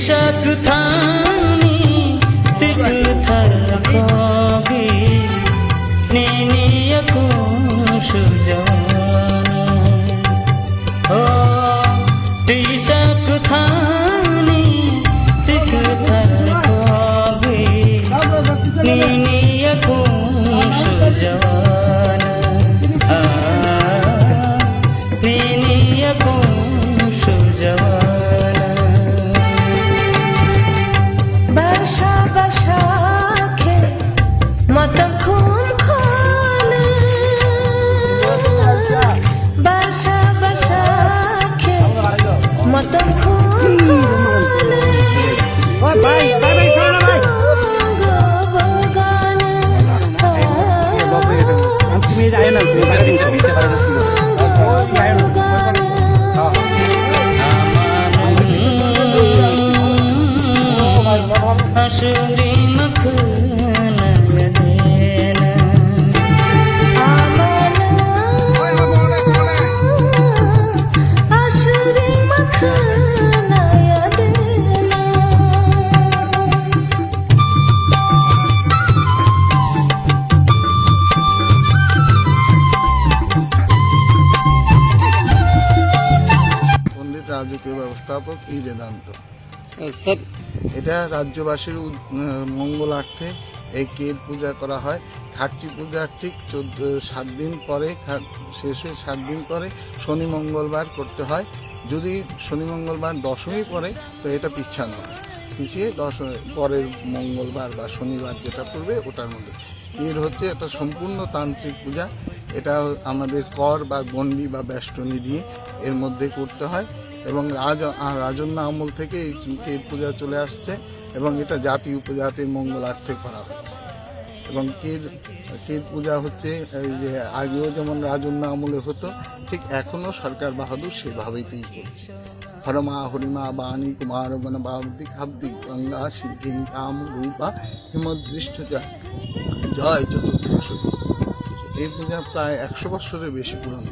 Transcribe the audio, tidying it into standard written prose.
Sakthani tik thar khogi nini aku sujana oh ti sakthani tik thar khogi nini aku sujana nini aku sujana রাজকীয় ব্যবস্থাপক ই Vedanta sir, এটা রাজ্যবাসীর মঙ্গলার্থে এই কের পূজা করা হয়। খার্চি পূজার ঠিক 7 দিন পরে, শেষে 7 দিন পরে শনি মঙ্গলবার করতে হয়। যদি শনি মঙ্গলবার দশমী পড়ে তো এটা পিছানো হয়, পিছিয়ে পরের মঙ্গলবার বা শনিবার যেটা পড়বে ওটার মধ্যে। এর হচ্ছে একটা সম্পূর্ণ তান্ত্রিক পূজা। এটা আমাদের কর বা গণ্ডি বা বেষ্টনী দিয়ে এর মধ্যে করতে হয় এবং রাজন্য আমল থেকে এই পূজা চলে আসছে এবং এটা জাতি উপজাতির মঙ্গলার্থে করা হচ্ছে। এবং কীর পূজা হচ্ছে এই যে আগেও যেমন রাজন্য আমলে হতো, ঠিক এখনও সরকার বাহাদুর সেভাবেই করছে। হরমা হরিমা বাণী কুমার বন বাবদি খাব্দি গঙ্গা সিদ্ধিং কাম রূপা হিমদৃষ্ট জয় চতুর্দশ। এই পূজা প্রায় 100 বছরের বেশি পুরনো।